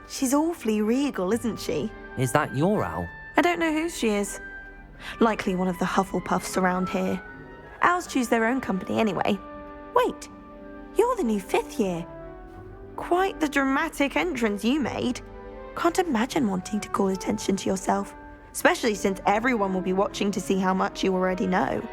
She's awfully regal, isn't she? Is that your owl? I don't know whose she is. Likely one of the Hufflepuffs around here. Owls choose their own company anyway. Wait, you're the new 5th year. Quite the dramatic entrance you made. Can't imagine wanting to call attention to yourself, especially since everyone will be watching to see how much you already know.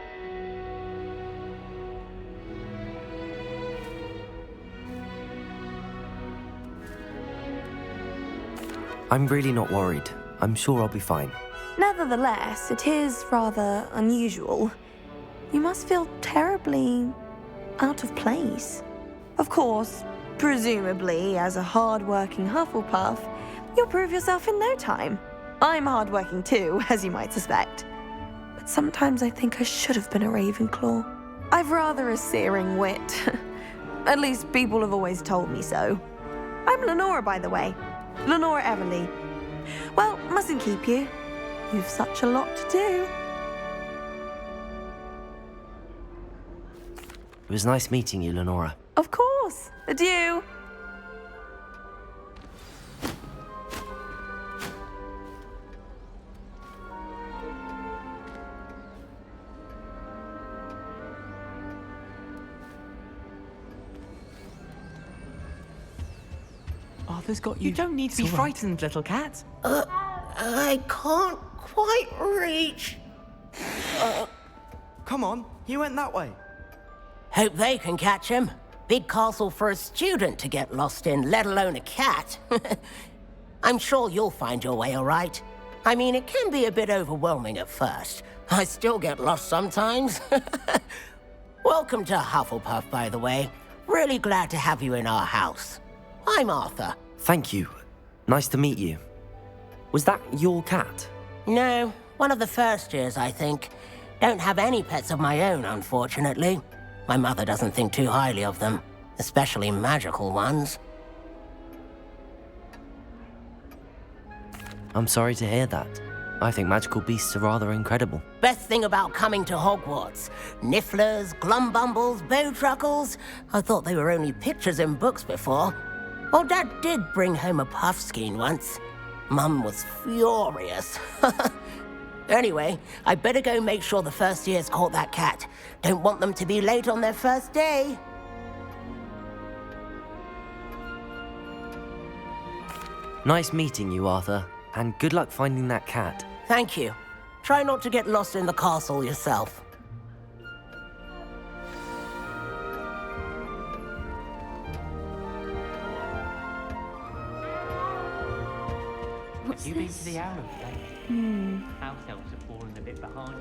I'm really not worried. I'm sure I'll be fine. Nevertheless, it is rather unusual. You must feel terribly out of place. Of course, presumably, as a hard-working Hufflepuff, you'll prove yourself in no time. I'm hard-working too, as you might suspect. But sometimes I think I should have been a Ravenclaw. I've rather a searing wit. At least people have always told me so. I'm Lenora, by the way. Lenora Everly. Well, mustn't keep you. You've such a lot to do. It was nice meeting you, Lenora. Of course. Adieu. Arthur's got you. You don't need to be frightened, little cat. I can't quite reach. Come on, he went that way. Hope they can catch him. Big castle for a student to get lost in, let alone a cat. I'm sure you'll find your way all right. I mean, it can be a bit overwhelming at first. I still get lost sometimes. Welcome to Hufflepuff, by the way. Really glad to have you in our house. I'm Arthur. Thank you. Nice to meet you. Was that your cat? No, one of the first years, I think. Don't have any pets of my own, unfortunately. My mother doesn't think too highly of them, especially magical ones. I'm sorry to hear that. I think magical beasts are rather incredible. Best thing about coming to Hogwarts. Nifflers, glumbumbles, bowtruckles. I thought they were only pictures in books before. Well, Dad did bring home a puffskein once. Mum was furious. Anyway, I better go make sure the first years caught that cat. Don't want them to be late on their first day. Nice meeting you, Arthur. And good luck finding that cat. Thank you. Try not to get lost in the castle yourself. Have you been to the Owl place? House elves have fallen a bit behind.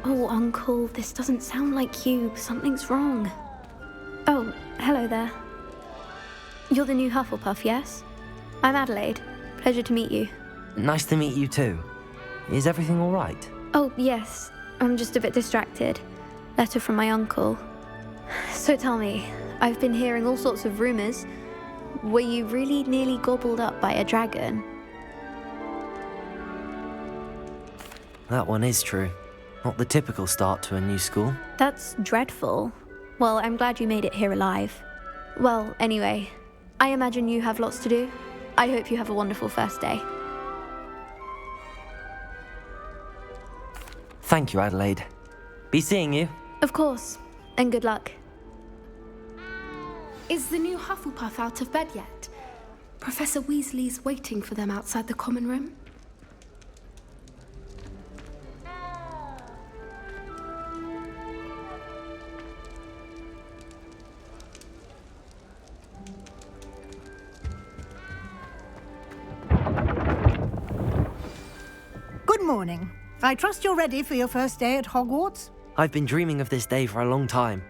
Oh, Uncle, this doesn't sound like you. Something's wrong. Oh, hello there. You're the new Hufflepuff, yes? I'm Adelaide. Pleasure to meet you. Nice to meet you too. Is everything all right? Oh, yes. I'm just a bit distracted. Letter from my uncle. So tell me, I've been hearing all sorts of rumors. Were you really nearly gobbled up by a dragon? That one is true. Not the typical start to a new school. That's dreadful. Well, I'm glad you made it here alive. Well, anyway, I imagine you have lots to do. I hope you have a wonderful first day. Thank you, Adelaide. Be seeing you. Of course, and good luck. Is the new Hufflepuff out of bed yet? Professor Weasley's waiting for them outside the common room. Good morning. I trust you're ready for your first day at Hogwarts? I've been dreaming of this day for a long time.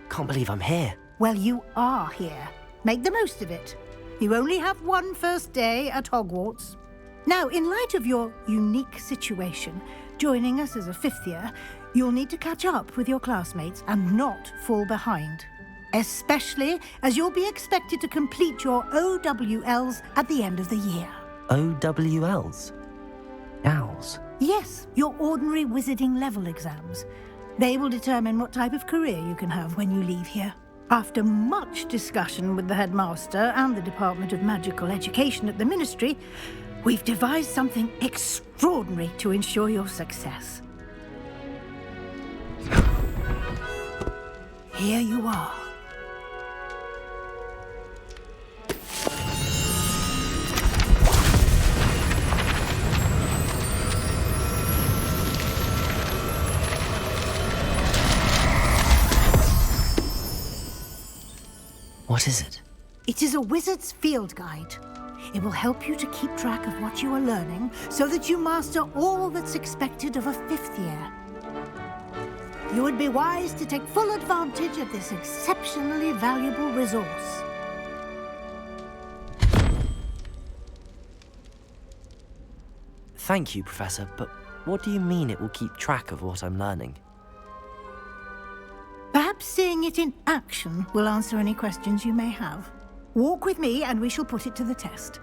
Can't believe I'm here. Well, you are here. Make the most of it. You only have one first day at Hogwarts. Now, in light of your unique situation, joining us as a 5th year, you'll need to catch up with your classmates and not fall behind. Especially as you'll be expected to complete your OWLs at the end of the year. OWLs? Owls? Yes, your ordinary wizarding level exams. They will determine what type of career you can have when you leave here. After much discussion with the headmaster and the Department of Magical Education at the Ministry, we've devised something extraordinary to ensure your success. Here you are. What is it? It is a wizard's field guide. It will help you to keep track of what you are learning so that you master all that's expected of a 5th year. You would be wise to take full advantage of this exceptionally valuable resource. Thank you, Professor, but what do you mean it will keep track of what I'm learning? Perhaps seeing it in action will answer any questions you may have. Walk with me and we shall put it to the test.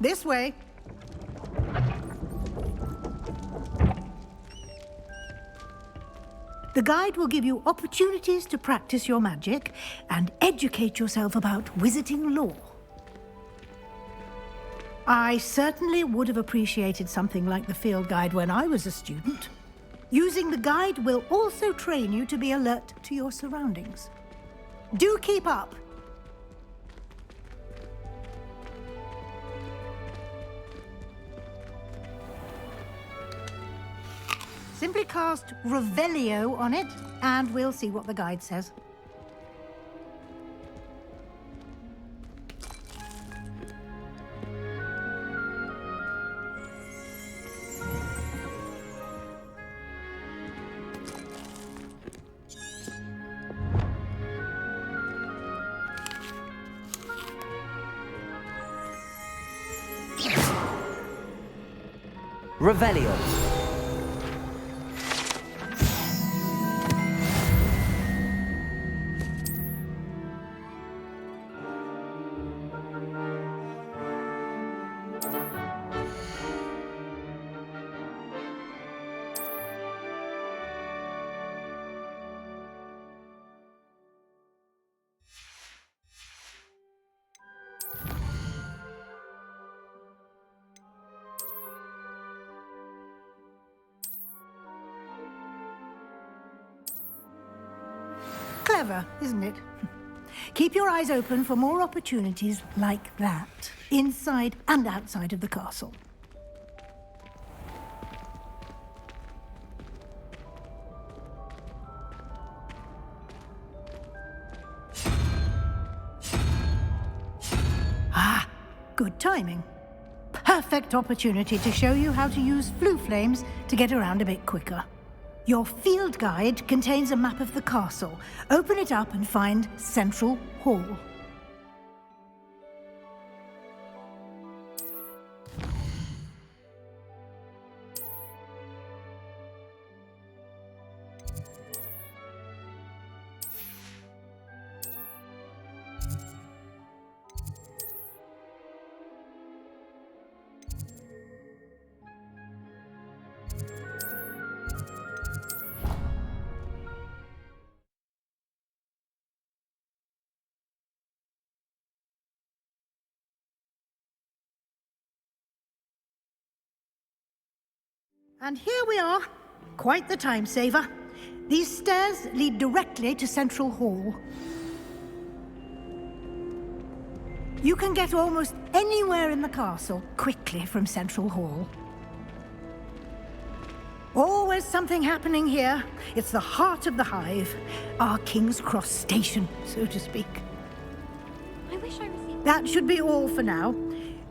This way. The guide will give you opportunities to practice your magic and educate yourself about wizarding lore. I certainly would have appreciated something like the field guide when I was a student. Using the guide will also train you to be alert to your surroundings. Do keep up! Simply cast Revelio on it, and we'll see what the guide says. Revelio. Clever, isn't it? Keep your eyes open for more opportunities like that, inside and outside of the castle. Ah, good timing. Perfect opportunity to show you how to use flue flames to get around a bit quicker. Your field guide contains a map of the castle. Open it up and find Central Hall. And here we are. Quite the time saver. These stairs lead directly to Central Hall. You can get almost anywhere in the castle quickly from Central Hall. Always something happening here. It's the heart of the hive. Our King's Cross station, so to speak. I wish I received... That should be all for now.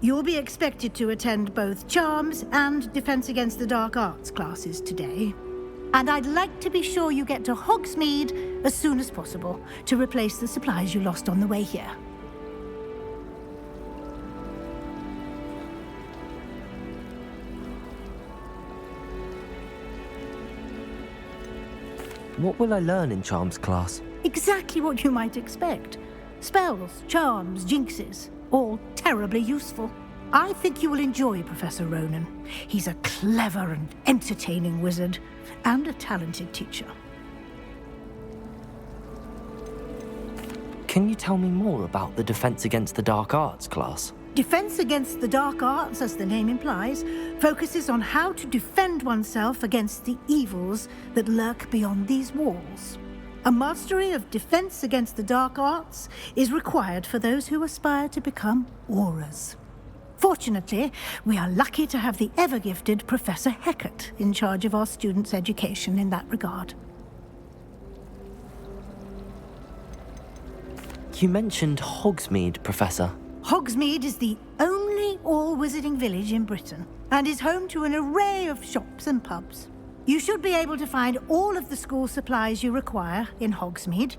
You'll be expected to attend both Charms and Defense Against the Dark Arts classes today. And I'd like to be sure you get to Hogsmeade as soon as possible to replace the supplies you lost on the way here. What will I learn in Charms class? Exactly what you might expect. Spells, charms, jinxes, all terribly useful. I think you will enjoy Professor Ronan. He's a clever and entertaining wizard, and a talented teacher. Can you tell me more about the Defense Against the Dark Arts class? Defense Against the Dark Arts, as the name implies, focuses on how to defend oneself against the evils that lurk beyond these walls. A mastery of Defense Against the Dark Arts is required for those who aspire to become auras. Fortunately, we are lucky to have the ever-gifted Professor Heckert in charge of our students' education in that regard. You mentioned Hogsmeade, Professor. Hogsmeade is the only all-wizarding village in Britain and is home to an array of shops and pubs. You should be able to find all of the school supplies you require in Hogsmeade.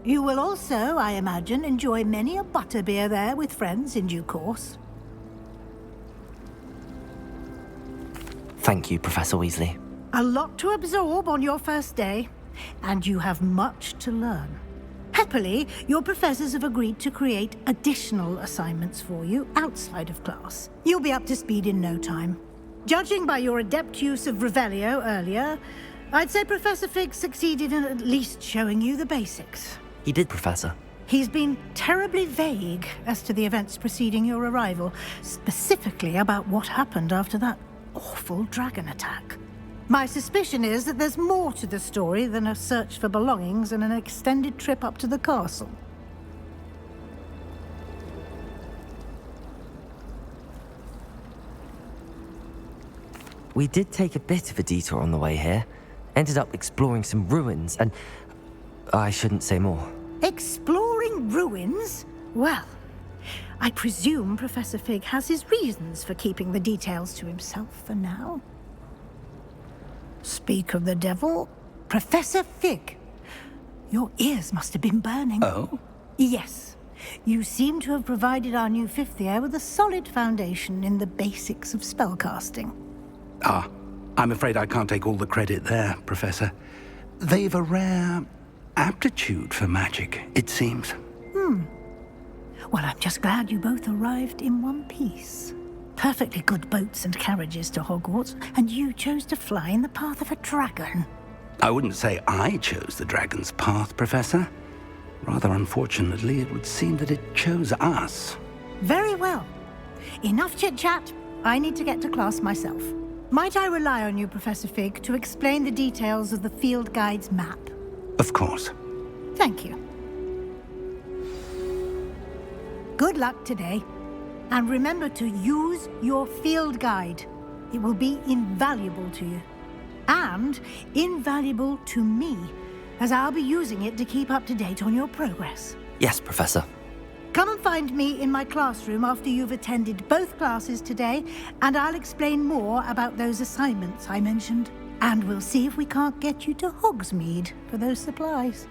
You will also, I imagine, enjoy many a butterbeer there with friends in due course. Thank you, Professor Weasley. A lot to absorb on your first day, and you have much to learn. Happily, your professors have agreed to create additional assignments for you outside of class. You'll be up to speed in no time. Judging by your adept use of Revelio earlier, I'd say Professor Fig succeeded in at least showing you the basics. He did, Professor. He's been terribly vague as to the events preceding your arrival, specifically about what happened after that awful dragon attack. My suspicion is that there's more to the story than a search for belongings and an extended trip up to the castle. We did take a bit of a detour on the way here. Ended up exploring some ruins and... I shouldn't say more. Exploring ruins? Well, I presume Professor Fig has his reasons for keeping the details to himself for now. Speak of the devil, Professor Fig. Your ears must have been burning. Oh? Yes. You seem to have provided our new fifth year with a solid foundation in the basics of spellcasting. Ah, I'm afraid I can't take all the credit there, Professor. They've a rare aptitude for magic, it seems. Well, I'm just glad you both arrived in one piece. Perfectly good boats and carriages to Hogwarts, and you chose to fly in the path of a dragon. I wouldn't say I chose the dragon's path, Professor. Rather unfortunately, it would seem that it chose us. Very well. Enough chit-chat. I need to get to class myself. Might I rely on you, Professor Fig, to explain the details of the field guide's map? Of course. Thank you. Good luck today. And remember to use your field guide. It will be invaluable to you. And invaluable to me, as I'll be using it to keep up to date on your progress. Yes, Professor. Come and find me in my classroom after you've attended both classes today, and I'll explain more about those assignments I mentioned. And we'll see if we can't get you to Hogsmeade for those supplies.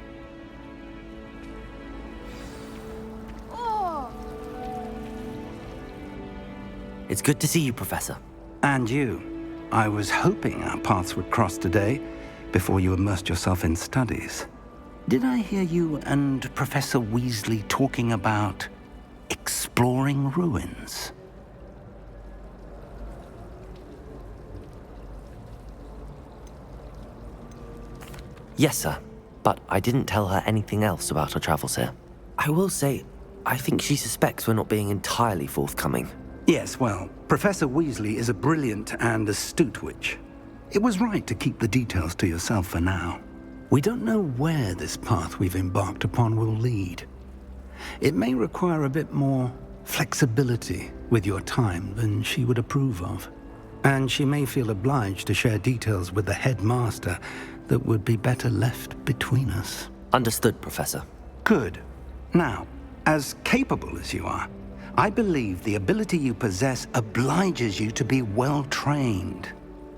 It's good to see you, Professor. And you. I was hoping our paths would cross today, before you immersed yourself in studies. Did I hear you and Professor Weasley talking about exploring ruins? Yes, sir. But I didn't tell her anything else about our travels here. I will say, I think she suspects we're not being entirely forthcoming. Yes, well, Professor Weasley is a brilliant and astute witch. It was right to keep the details to yourself for now. We don't know where this path we've embarked upon will lead. It may require a bit more flexibility with your time than she would approve of. And she may feel obliged to share details with the headmaster that would be better left between us. Understood, Professor. Good. Now, as capable as you are, I believe the ability you possess obliges you to be well-trained.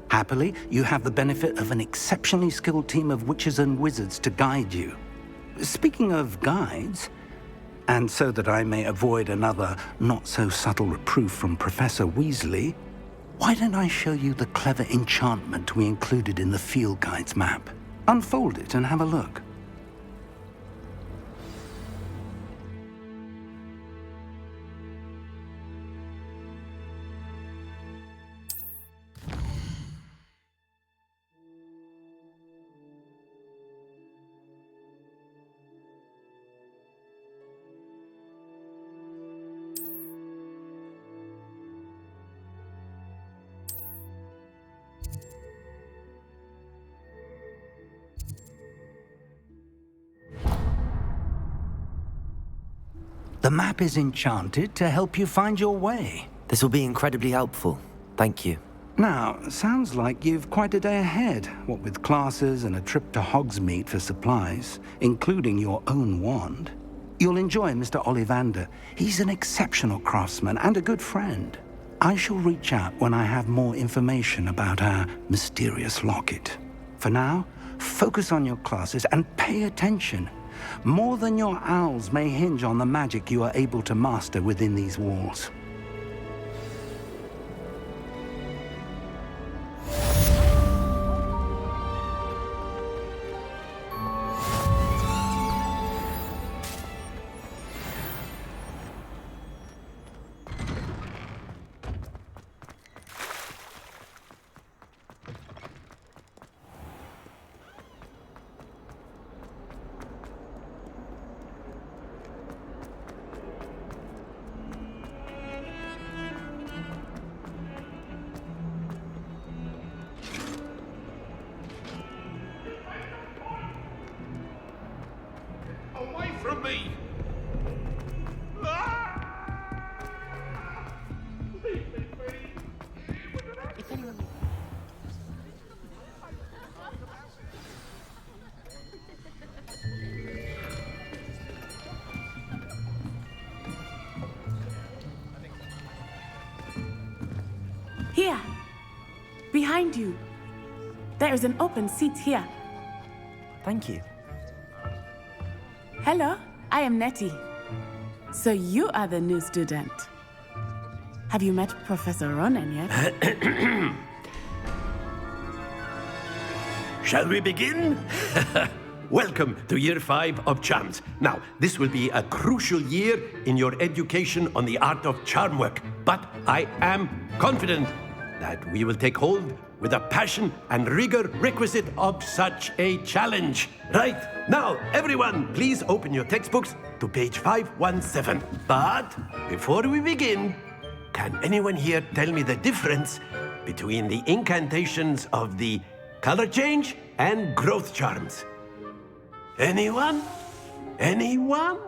Happily, you have the benefit of an exceptionally skilled team of witches and wizards to guide you. Speaking of guides, and so that I may avoid another not-so-subtle reproof from Professor Weasley, why don't I show you the clever enchantment we included in the field guide's map? Unfold it and have a look. The map is enchanted to help you find your way. This will be incredibly helpful. Thank you. Now, sounds like you've quite a day ahead, what with classes and a trip to Hogsmeade for supplies, including your own wand. You'll enjoy Mr. Ollivander. He's an exceptional craftsman and a good friend. I shall reach out when I have more information about our mysterious locket. For now, focus on your classes and pay attention. More than your owls may hinge on the magic you are able to master within these walls. Away from me! Leave me be! Here. Behind you. There is an open seat here. Thank you. Hello, I am Nettie. So you are the new student. Have you met Professor Ronan yet? Shall we begin? Welcome to Year 5 of Charms. Now, this will be a crucial year in your education on the art of charm work, but I am confident that we will take hold with the passion and rigor requisite of such a challenge. Right, now, everyone, please open your textbooks to page 517. But before we begin, can anyone here tell me the difference between the incantations of the color change and growth charms? Anyone? Anyone?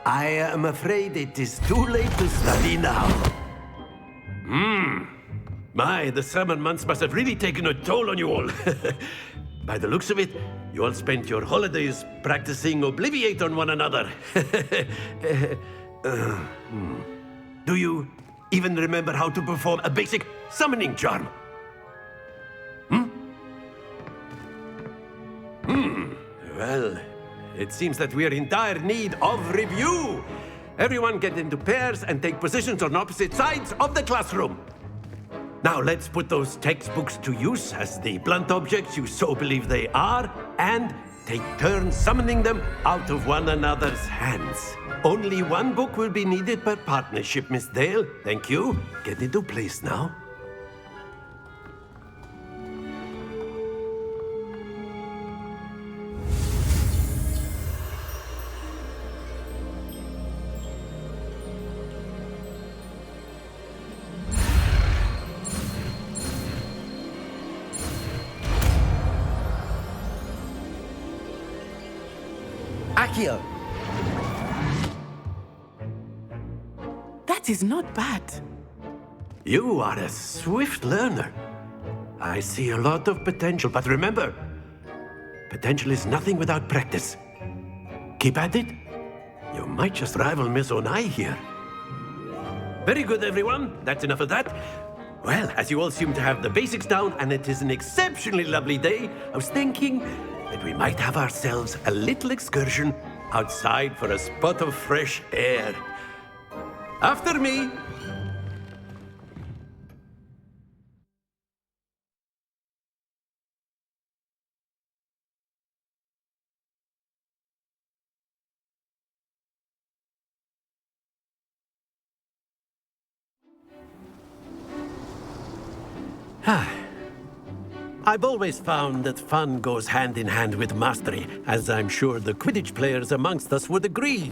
I am afraid it is too late to study now. My, the summer months must have really taken a toll on you all. By the looks of it, you all spent your holidays practicing Obliviate on one another. Do you even remember how to perform a basic summoning charm? Well, it seems that we are in dire need of review. Everyone get into pairs and take positions on opposite sides of the classroom. Now let's put those textbooks to use as the blunt objects you so believe they are, and take turns summoning them out of one another's hands. Only one book will be needed per partnership, Miss Dale. Thank you. Get into place now. Accio! That is not bad. You are a swift learner. I see a lot of potential, but remember, potential is nothing without practice. Keep at it. You might just rival Miss Onai here. Very good, everyone. That's enough of that. Well, as you all seem to have the basics down, and it is an exceptionally lovely day, I was thinking that we might have ourselves a little excursion outside for a spot of fresh air. After me. I've always found that fun goes hand in hand with mastery, as I'm sure the Quidditch players amongst us would agree.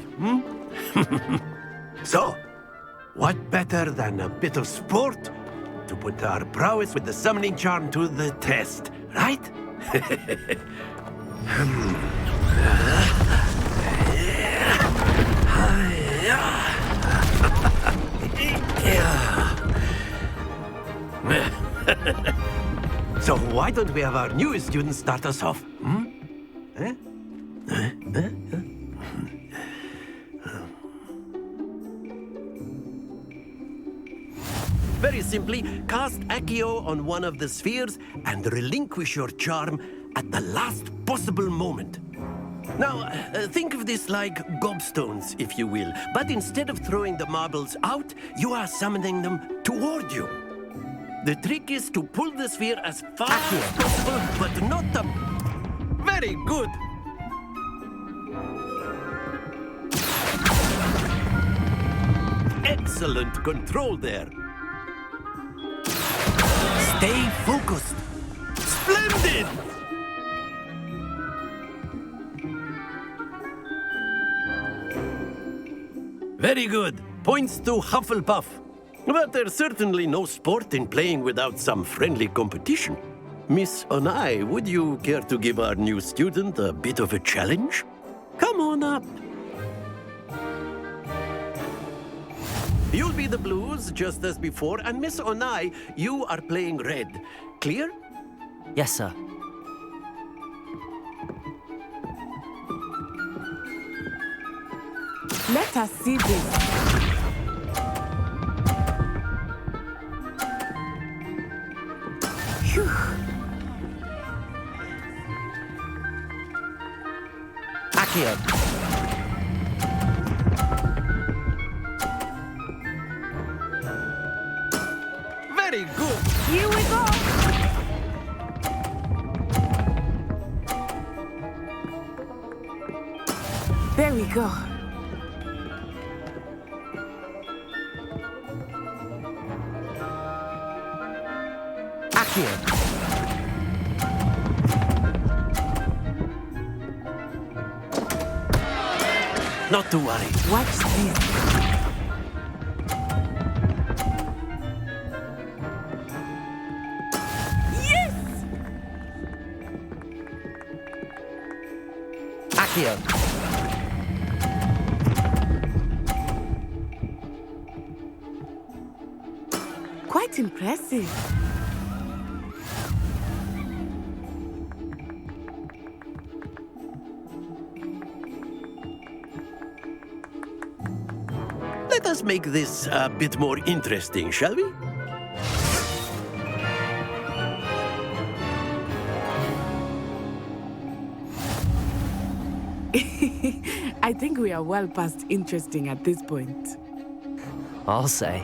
So, what better than a bit of sport to put our prowess with the summoning charm to the test, right? So why don't we have our newest student start us off? Eh? Very simply, cast Accio on one of the spheres and relinquish your charm at the last possible moment. Now, think of this like gobstones, if you will. But instead of throwing the marbles out, you are summoning them toward you. The trick is to pull the sphere as far as possible, but not the... Very good! Excellent control there. Stay focused. Splendid! Very good. Points to Hufflepuff. But there's certainly no sport in playing without some friendly competition. Miss Onai, would you care to give our new student a bit of a challenge? Come on up. You'll be the blues, just as before, and Miss Onai, you are playing red. Clear? Yes, sir. Let us see this. Phew. Accio. Very good. Here we go. There we go. Accio. Not to worry. Watch this. Accio. Quite impressive. Let us make this a bit more interesting, shall we? I think we are well past interesting at this point. I'll say.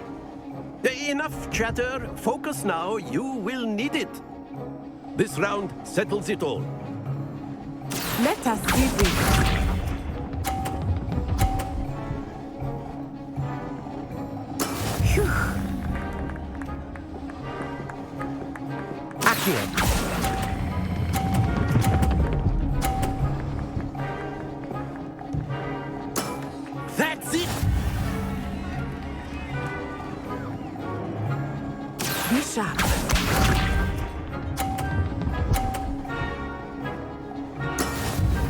Enough chatter. Focus now. You will need it. This round settles it all. Let us see this. Phew. Accio. That's it. Be sharp.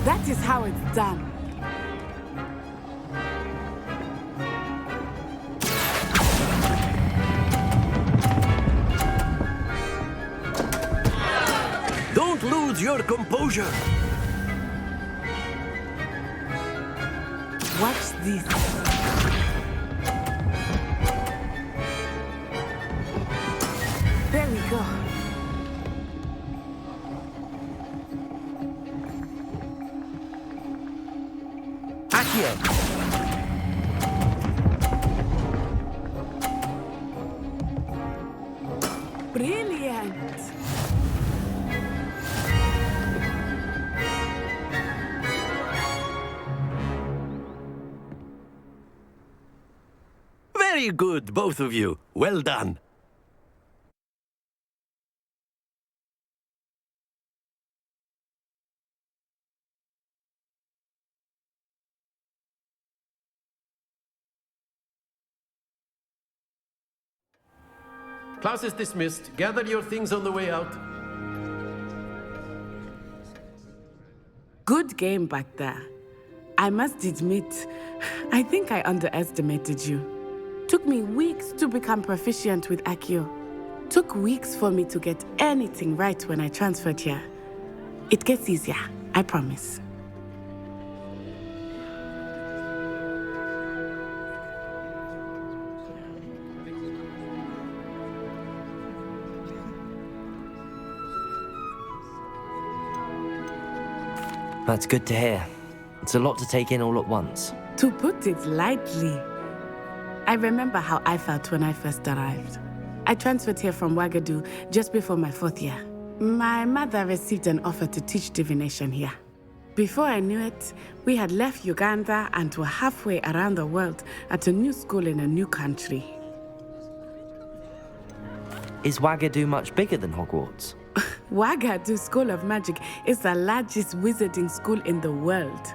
That is how it's done. Don't lose your composure. Watch this. There we go. Accio. Brilliant. Very good, both of you. Well done. Class is dismissed. Gather your things on the way out. Good game back there. I must admit, I think I underestimated you. Took me weeks to become proficient with Accio. Took weeks for me to get anything right when I transferred here. It gets easier, I promise. That's good to hear. It's a lot to take in all at once. To put it lightly, I remember how I felt when I first arrived. I transferred here from Wagadu just before my 4th year. My mother received an offer to teach divination here. Before I knew it, we had left Uganda and were halfway around the world at a new school in a new country. Is Wagadu much bigger than Hogwarts? Wagadu School of Magic is the largest wizarding school in the world.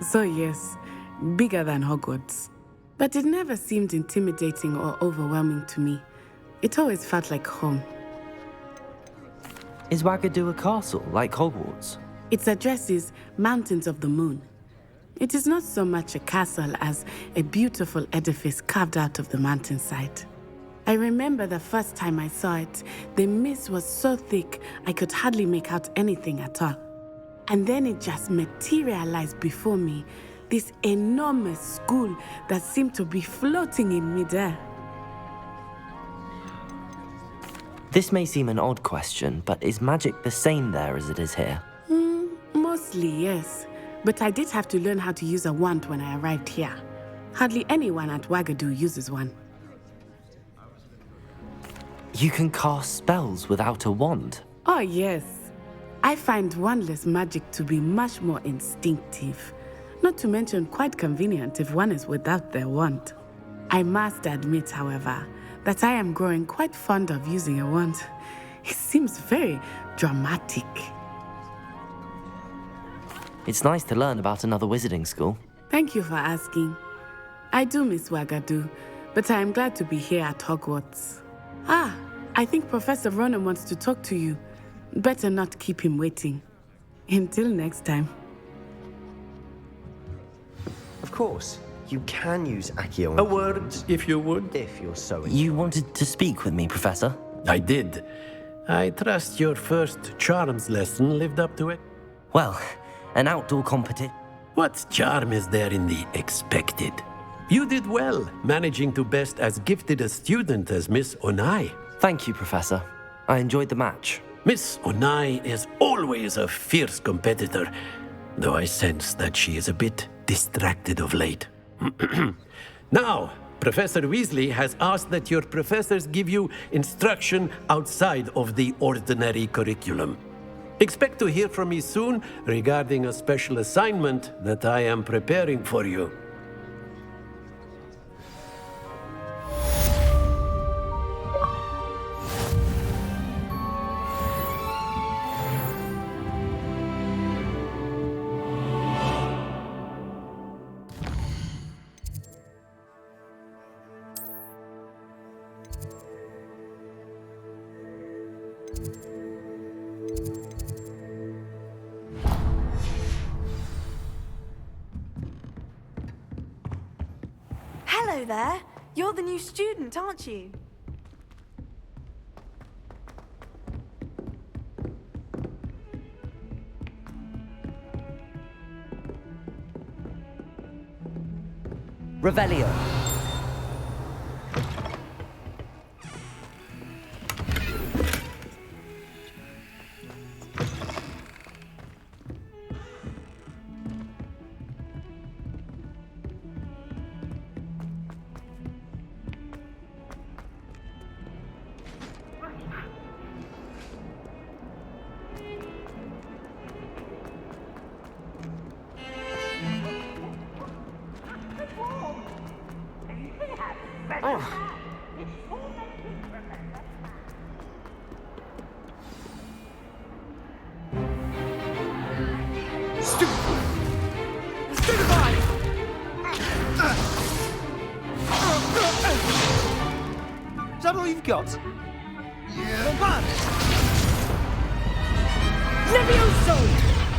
So yes, bigger than Hogwarts. But it never seemed intimidating or overwhelming to me. It always felt like home. Is Wagadu a castle, like Hogwarts? Its address is Mountains of the Moon. It is not so much a castle as a beautiful edifice carved out of the mountainside. I remember the first time I saw it, the mist was so thick I could hardly make out anything at all. And then it just materialized before me, this enormous school that seemed to be floating in midair. This may seem an odd question, but is magic the same there as it is here? Mostly, yes. But I did have to learn how to use a wand when I arrived here. Hardly anyone at Wagadu uses one. You can cast spells without a wand? Oh, yes. I find wandless magic to be much more instinctive. Not to mention quite convenient if one is without their wand. I must admit, however, that I am growing quite fond of using a wand. It seems very dramatic. It's nice to learn about another wizarding school. Thank you for asking. I do miss Wagadu, but I am glad to be here at Hogwarts. I think Professor Ronan wants to talk to you. Better not keep him waiting. Until next time. Of course, you can use Accio. A word, if you would. If you're so inclined. You wanted to speak with me, Professor? I did. I trust your first charms lesson lived up to it. Well, an outdoor competition. What charm is there in the expected? You did well, managing to best as gifted a student as Miss Onai. Thank you, Professor. I enjoyed the match. Miss Onai is always a fierce competitor, though I sense that she is a bit distracted of late. Now, Professor Weasley has asked that your professors give you instruction outside of the ordinary curriculum. Expect to hear from me soon regarding a special assignment that I am preparing for you. Hello there. You're the new student, aren't you? Revelio. Is that all you've got?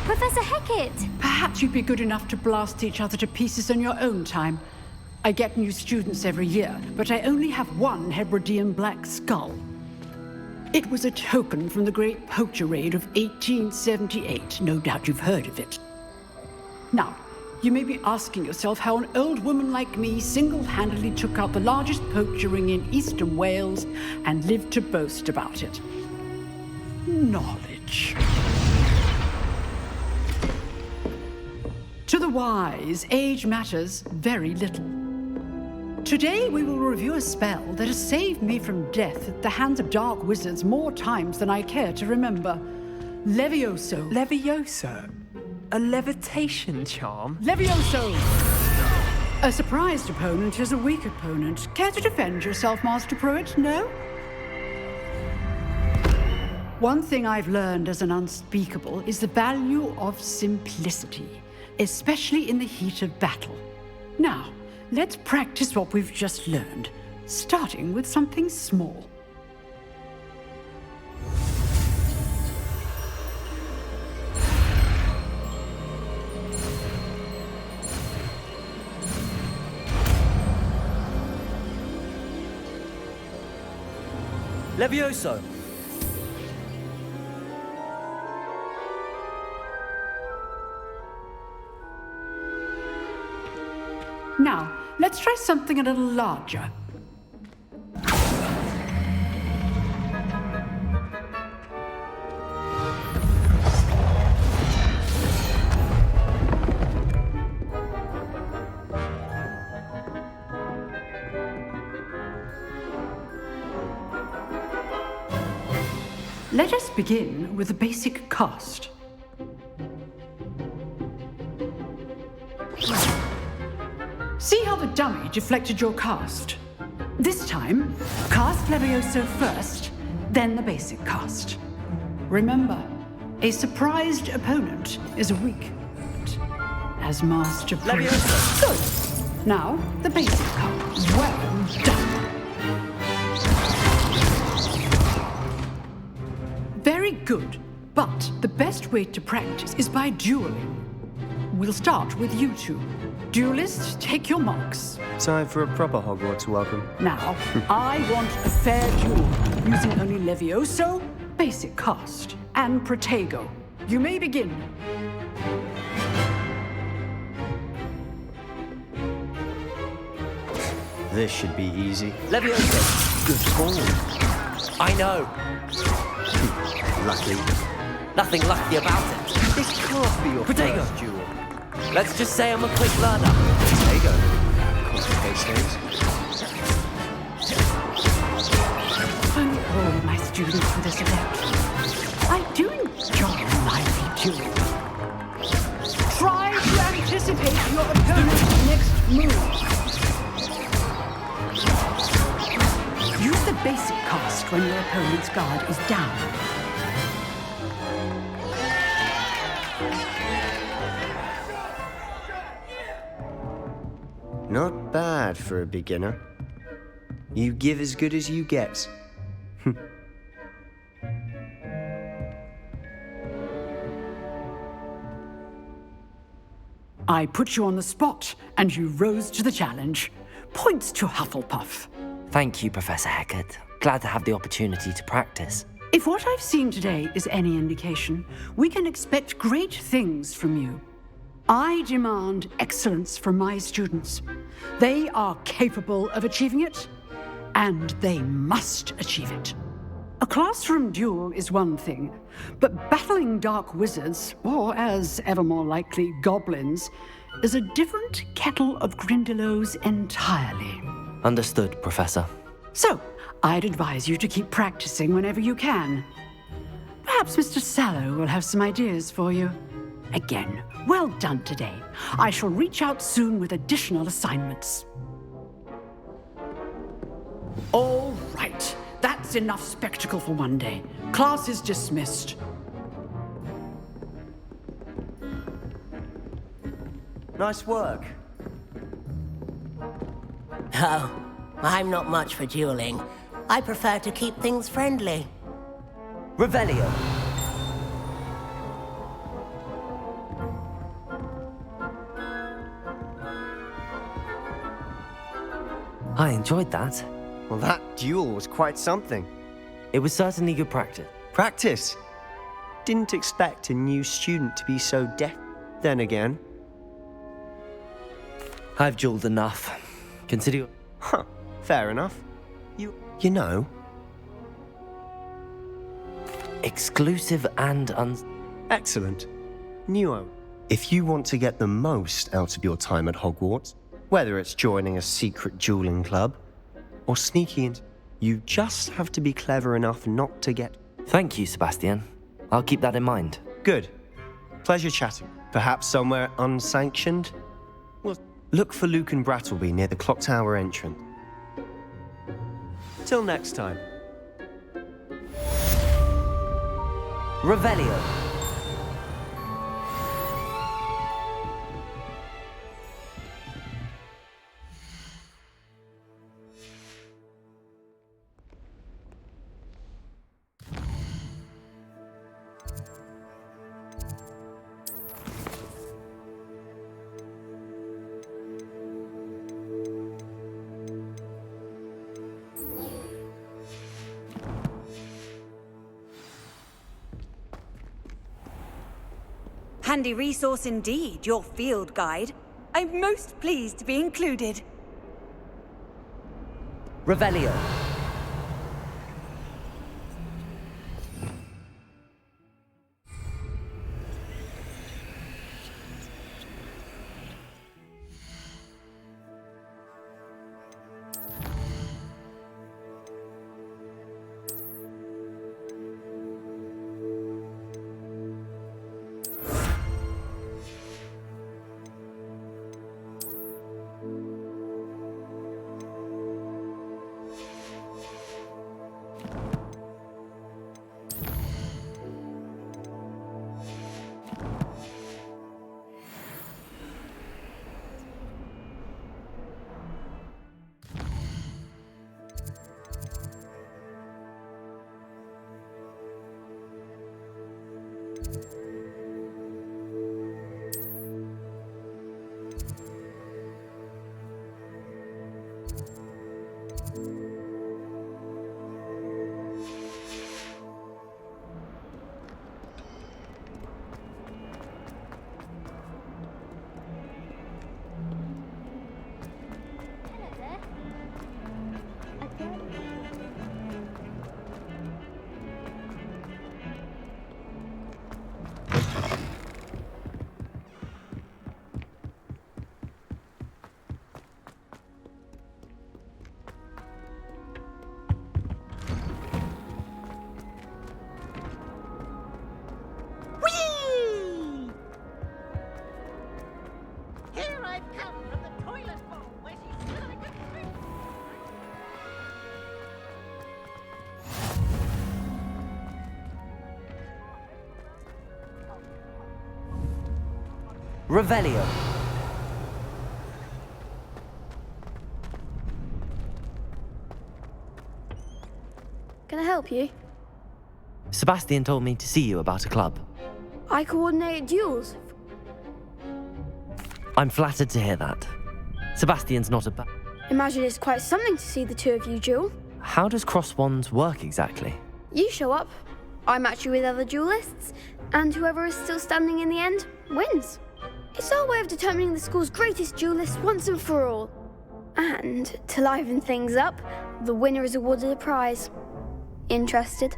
Professor Hecate! kid. Perhaps you'd be good enough to blast each other to pieces in your own time. I get new students every year, but I only have one Hebridean black skull. It was a token from the Great Poacher Raid of 1878. No doubt you've heard of it. Now, you may be asking yourself how an old woman like me single-handedly took out the largest poacher ring in eastern Wales and lived to boast about it. Knowledge. To the wise, age matters very little. Today we will review a spell that has saved me from death at the hands of dark wizards more times than I care to remember. Levioso. Levioso? A levitation charm? Levioso! A surprised opponent is a weak opponent. Care to defend yourself, Master Pruitt? No? One thing I've learned as an unspeakable is the value of simplicity, especially in the heat of battle. Now, let's practice what we've just learned, starting with something small. Levioso! Now, let's try something a little larger. Let us begin with the basic cast. See how the dummy deflected your cast? This time, cast Levioso first, then the basic cast. Remember, a surprised opponent is a weak opponent. As Master Pruitt. Good. Now, the basic cast. Well done. Very good, but the best way to practice is by dueling. We'll start with you two. Duelists, take your marks. Time for a proper Hogwarts welcome. Now, I want a fair duel, using only Levioso, basic cast, and Protego. You may begin. This should be easy. Levioso! Good call. I know. Lucky. Nothing lucky about it. This can't be your Protego. first duel. Let's just say I'm a quick learner. Protego. Complicates things. I'm all my students for this event. I do enjoy lively dueling. Try to anticipate your opponent's next move. Use the basic cast when your opponent's guard is down. Not bad for a beginner. You give as good as you get. I put you on the spot, and you rose to the challenge. Points to Hufflepuff. Thank you, Professor Hecat. Glad to have the opportunity to practice. If what I've seen today is any indication, we can expect great things from you. I demand excellence from my students. They are capable of achieving it, and they must achieve it. A classroom duel is one thing, but battling dark wizards, or as ever more likely, goblins, is a different kettle of Grindylows entirely. Understood, Professor. So, I'd advise you to keep practicing whenever you can. Perhaps Mr. Sallow will have some ideas for you. Again, well done today. I shall reach out soon with additional assignments. All right, that's enough spectacle for one day. Class is dismissed. Nice work. Oh, I'm not much for dueling. I prefer to keep things friendly. Revelio. I enjoyed that. Well, that duel was quite something. It was certainly good practice. Practice? Didn't expect a new student to be so deaf. Then again. I've dueled enough. Consider... Huh, fair enough. You know... Exclusive and Excellent. Nuo, if you want to get the most out of your time at Hogwarts, whether it's joining a secret dueling club or sneaking in, you just have to be clever enough not to get... Thank you, Sebastian. I'll keep that in mind. Good. Pleasure chatting. Perhaps somewhere unsanctioned? Well, look for Luke and Brattleby near the clock tower entrance. Till next time. Revelio. Handy resource indeed, your field guide. I'm most pleased to be included. Revelio. Revelio. Can I help you? Sebastian told me to see you about a club. I coordinate duels. I'm flattered to hear that. Sebastian's not a Imagine it's quite something to see the two of you duel. How does cross wands work exactly? You show up, I match you with other duelists, and whoever is still standing in the end wins. It's our way of determining the school's greatest duelist once and for all. And to liven things up, the winner is awarded a prize. Interested?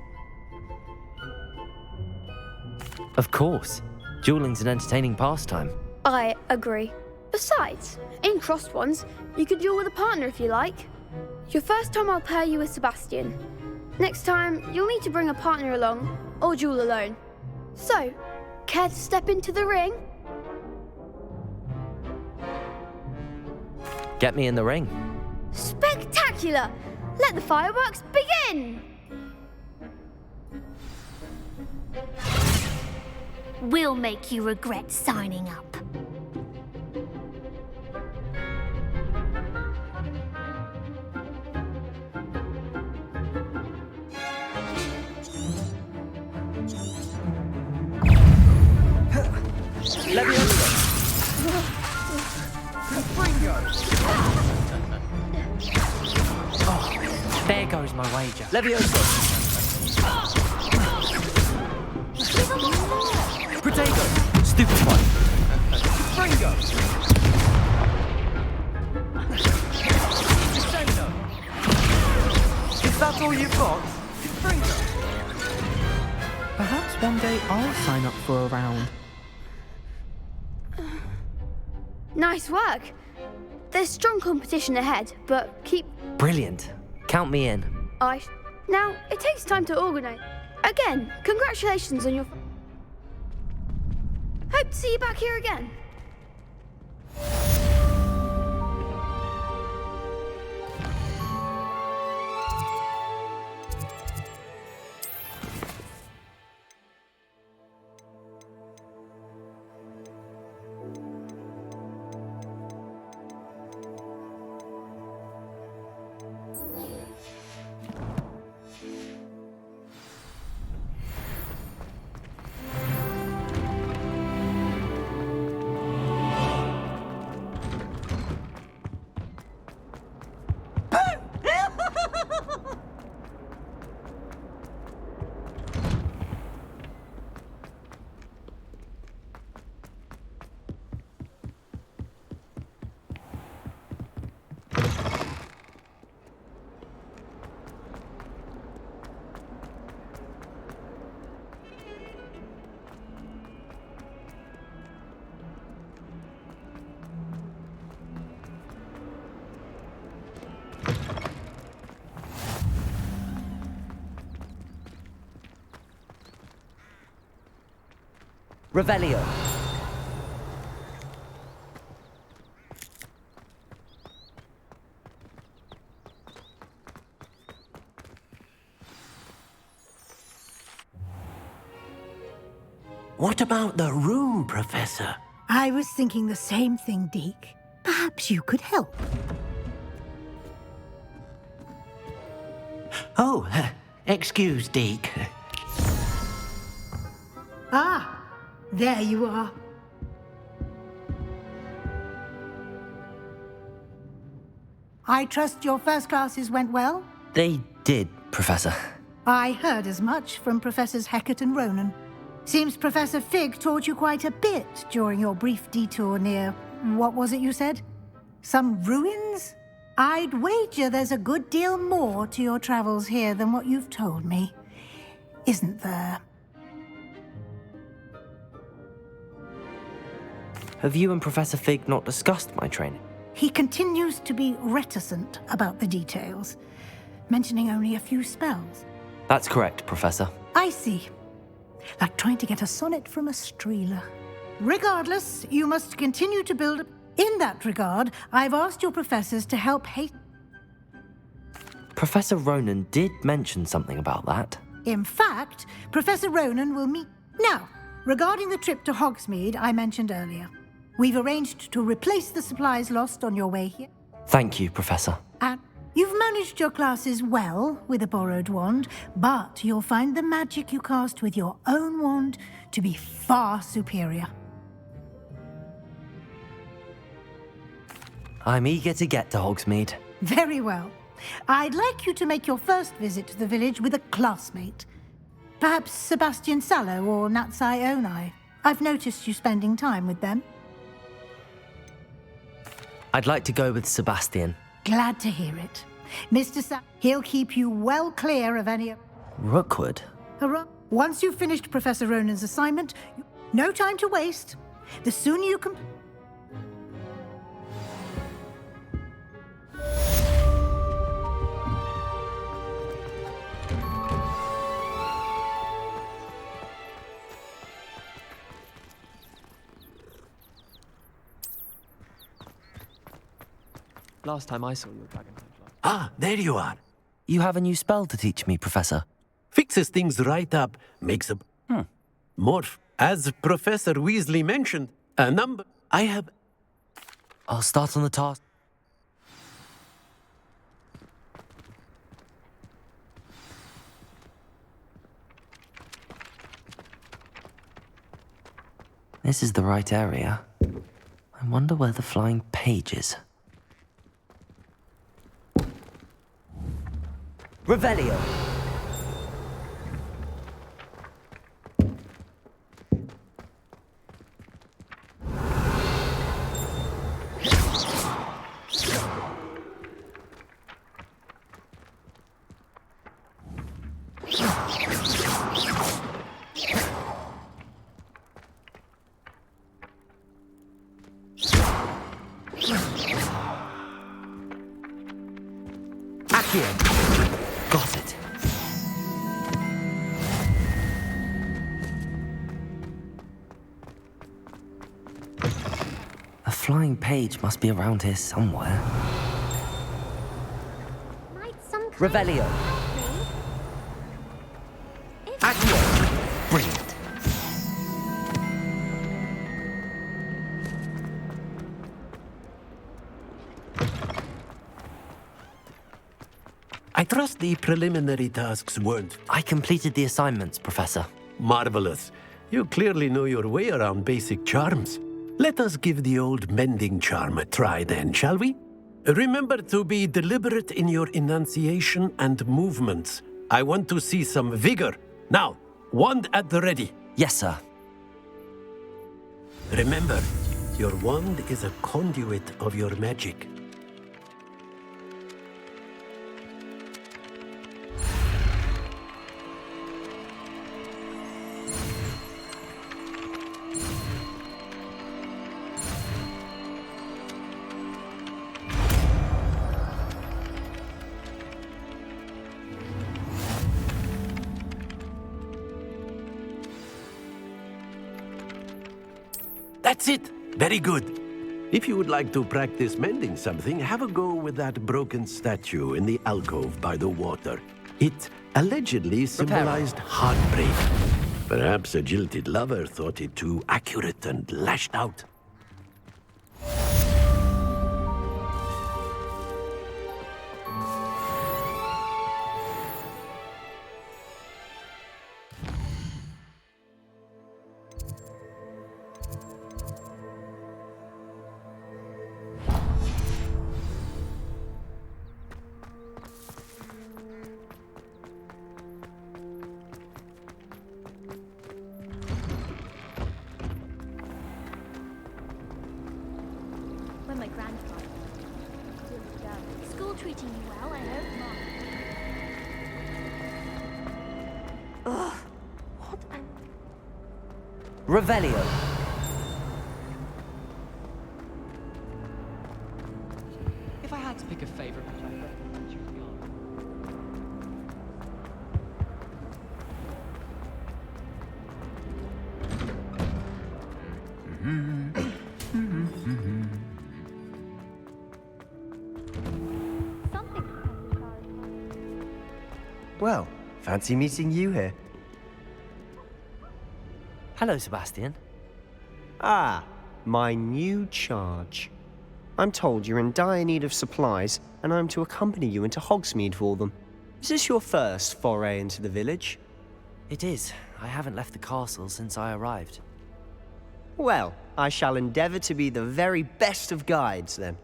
Of course. Dueling's an entertaining pastime. I agree. Besides, in crossed ones, you could duel with a partner if you like. Your first time I'll pair you with Sebastian. Next time, you'll need to bring a partner along, or duel alone. So, care to step into the ring? Get me in the ring. Spectacular! Let the fireworks begin! We'll make you regret signing up. my wager. Levioso! Protego! Stupefy! Fringo! Is that all you've got? Fringo! Perhaps one day I'll sign up for a round. Nice work. There's strong competition ahead, but keep... Brilliant. Count me in. Now, it takes time to organise. Again, congratulations on your... Hope to see you back here again. Revelio. What about the room, Professor? I was thinking the same thing, Deke. Perhaps you could help. Oh, excuse, Deke. Ah, there you are. I trust your first classes went well? They did, Professor. I heard as much from Professors Hecat and Ronan. Seems Professor Fig taught you quite a bit during your brief detour near... what was it you said? Some ruins? I'd wager there's a good deal more to your travels here than what you've told me. Isn't there? Have you and Professor Fig not discussed my training? He continues to be reticent about the details, mentioning only a few spells. That's correct, Professor. I see. Like trying to get a sonnet from a streeler. Regardless, you must continue to build... In that regard, I've asked your professors to help Professor Ronan did mention something about that. In fact, Professor Ronan will meet... Now, regarding the trip to Hogsmeade I mentioned earlier, we've arranged to replace the supplies lost on your way here. Thank you, Professor. And you've managed your classes well with a borrowed wand, but you'll find the magic you cast with your own wand to be far superior. I'm eager to get to Hogsmeade. Very well. I'd like you to make your first visit to the village with a classmate. Perhaps Sebastian Sallow or Natsai Onai. I've noticed you spending time with them. I'd like to go with Sebastian. Glad to hear it. Mr. He'll keep you well clear of any... Rookwood? Once you've finished Professor Ronan's assignment, no time to waste. The sooner you can... Last time I saw your dragonfly fly. Ah, there you are. You have a new spell to teach me, Professor. Fixes things right up, makes a... Morph. As Professor Weasley mentioned, a number... I have... I'll start on the task. This is the right area. I wonder where the flying page is. Revelio. Got it. A flying page must be around here somewhere. Revelio. Accio. Brilliant. I trust the preliminary tasks weren't... I completed the assignments, Professor. Marvelous. You clearly know your way around basic charms. Let us give the old mending charm a try then, shall we? Remember to be deliberate in your enunciation and movements. I want to see some vigor. Now, wand at the ready. Yes, sir. Remember, your wand is a conduit of your magic. That's it! Very good. If you would like to practice mending something, have a go with that broken statue in the alcove by the water. It allegedly symbolized heartbreak. Perhaps a jilted lover thought it too accurate and lashed out. When my grandfather didn't go. School treating you well, I hope not. Ugh. What an... Revelio. If I had to pick a favorite, which I recommend choose the art. Well, fancy meeting you here. Hello, Sebastian. Ah, my new charge. I'm told you're in dire need of supplies, and I'm to accompany you into Hogsmeade for them. Is this your first foray into the village? It is. I haven't left the castle since I arrived. Well, I shall endeavour to be the very best of guides, then.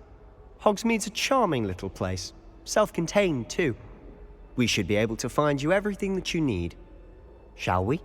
Hogsmeade's a charming little place. Self-contained, too. We should be able to find you everything that you need. Shall we?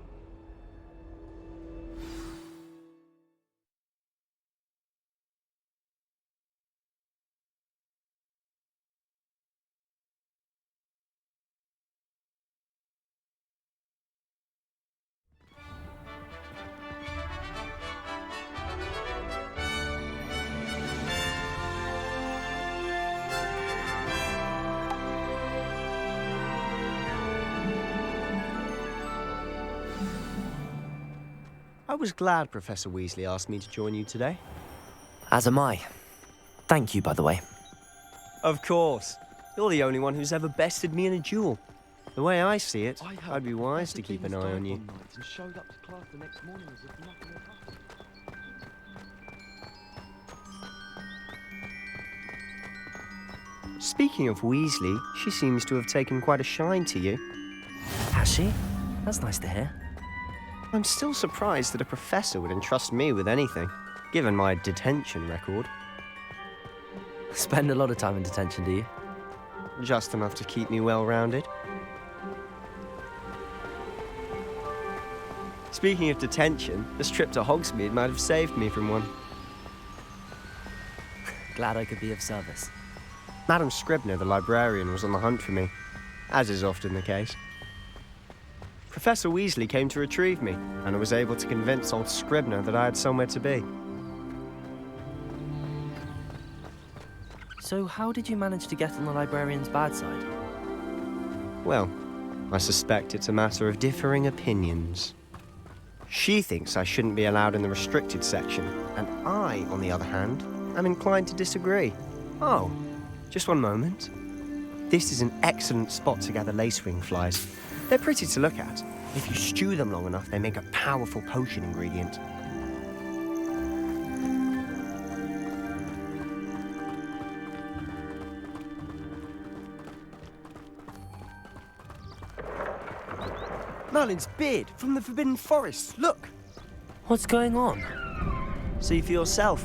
I was glad Professor Weasley asked me to join you today. As am I. Thank you, by the way. Of course. You're the only one who's ever bested me in a duel. The way I see it, I'd be wise to keep an eye on you. And showed up to class the next morning as if nothing had happened. Speaking of Weasley, she seems to have taken quite a shine to you. Has she? That's nice to hear. I'm still surprised that a professor would entrust me with anything, given my detention record. Spend a lot of time in detention, do you? just enough to keep me well-rounded. Speaking of detention, this trip to Hogsmeade might have saved me from one. Glad I could be of service. Madam Scribner, the librarian, was on the hunt for me, as is often the case. Professor Weasley came to retrieve me, and I was able to convince old Scribner that I had somewhere to be. So how did you manage to get on the librarian's bad side? Well, I suspect it's a matter of differing opinions. She thinks I shouldn't be allowed in the restricted section, and I, on the other hand, am inclined to disagree. Oh, just one moment. This is an excellent spot to gather lacewing flies. They're pretty to look at. If you stew them long enough, they make a powerful potion ingredient. Merlin's beard from the Forbidden Forest, look! What's going on? See for yourself.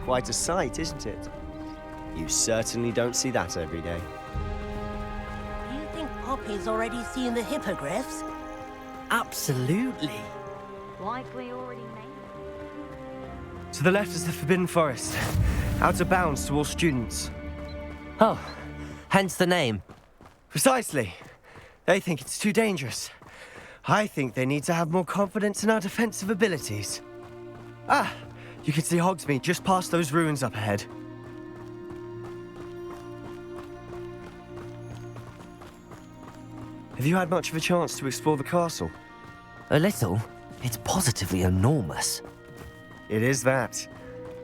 Quite a sight, isn't it? You certainly don't see that every day. Do you think Poppy's already seen the hippogriffs? Absolutely. Like we already made. To the left is the Forbidden Forest. Out of bounds to all students. Oh, hence the name. Precisely. They think it's too dangerous. I think they need to have more confidence in our defensive abilities. Ah, you can see Hogsmeade just past those ruins up ahead. Have you had much of a chance to explore the castle? A little. It's positively enormous. It is that.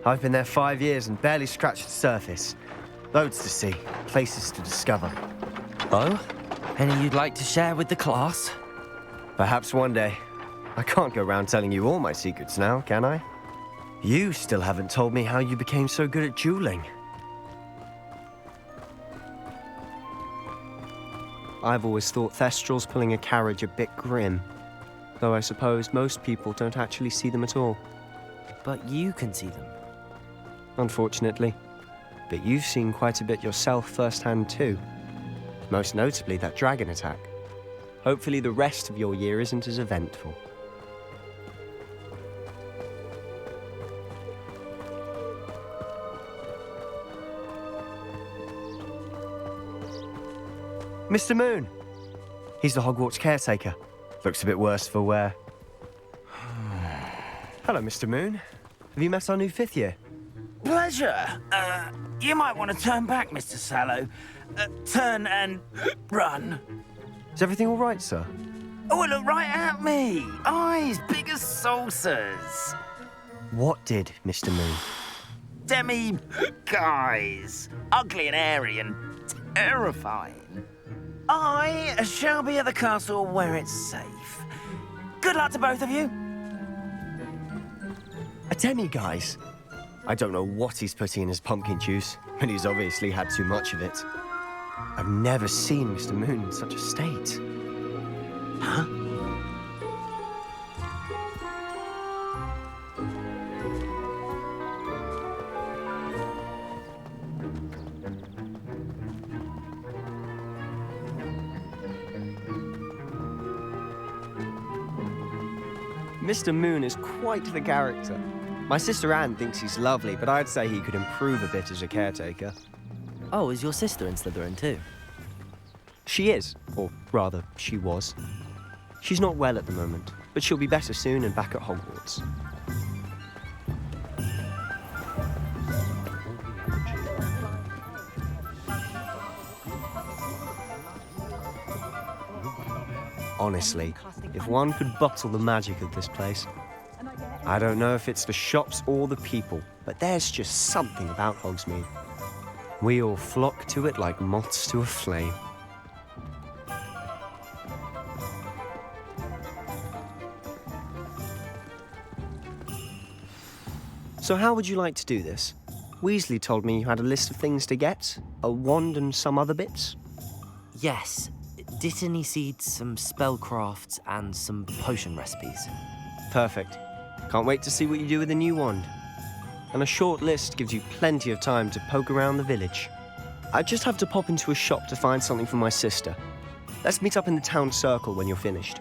I've been there 5 years and barely scratched the surface. Loads to see, places to discover. Oh? Any you'd like to share with the class? Perhaps one day. I can't go around telling you all my secrets now, can I? You still haven't told me how you became so good at dueling. I've always thought Thestrals pulling a carriage a bit grim, though I suppose most people don't actually see them at all. But you can see them. Unfortunately. But you've seen quite a bit yourself firsthand too. Most notably that dragon attack. Hopefully the rest of your year isn't as eventful. Mr. Moon! He's the Hogwarts caretaker. Looks a bit worse for wear. Hello, Mr. Moon. Have you met our new 5th year? Pleasure. You might want to turn back, Mr. Sallow. Turn and run. Is everything all right, sir? Oh, look right at me. Eyes big as saucers. What did, Mr. Moon? Demi-guys. Ugly and airy and terrifying. I shall be at the castle where it's safe. Good luck to both of you. A demi-guise? I don't know what he's putting in his pumpkin juice, and he's obviously had too much of it. I've never seen Mr. Moon in such a state. Huh? Mr. Moon is quite the character. My sister Anne thinks he's lovely, but I'd say he could improve a bit as a caretaker. Oh, is your sister in Slytherin too? She is, or rather, she was. She's not well at the moment, but she'll be better soon and back at Hogwarts. Honestly, if one could bottle the magic of this place. I don't know if it's the shops or the people, but there's just something about Hogsmeade. We all flock to it like moths to a flame. So how would you like to do this? Weasley told me you had a list of things to get, a wand and some other bits. Yes. Dittany seeds, some spellcrafts, and some potion recipes. Perfect. Can't wait to see what you do with the new wand. And a short list gives you plenty of time to poke around the village. I just have to pop into a shop to find something for my sister. Let's meet up in the town circle when you're finished.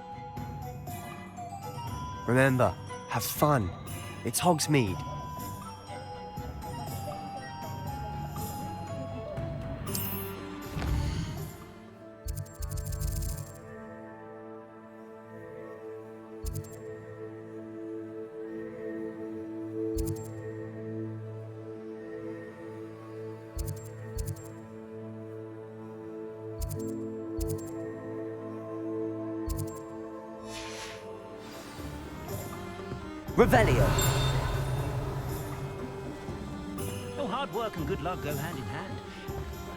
Remember, have fun. It's Hogsmeade. Revelio. Oh, hard work and good luck go hand in hand.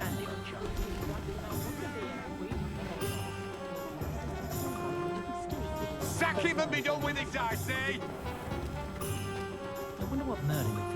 And the odd child. Sack him and be done with it, I say! I wonder what Merlin would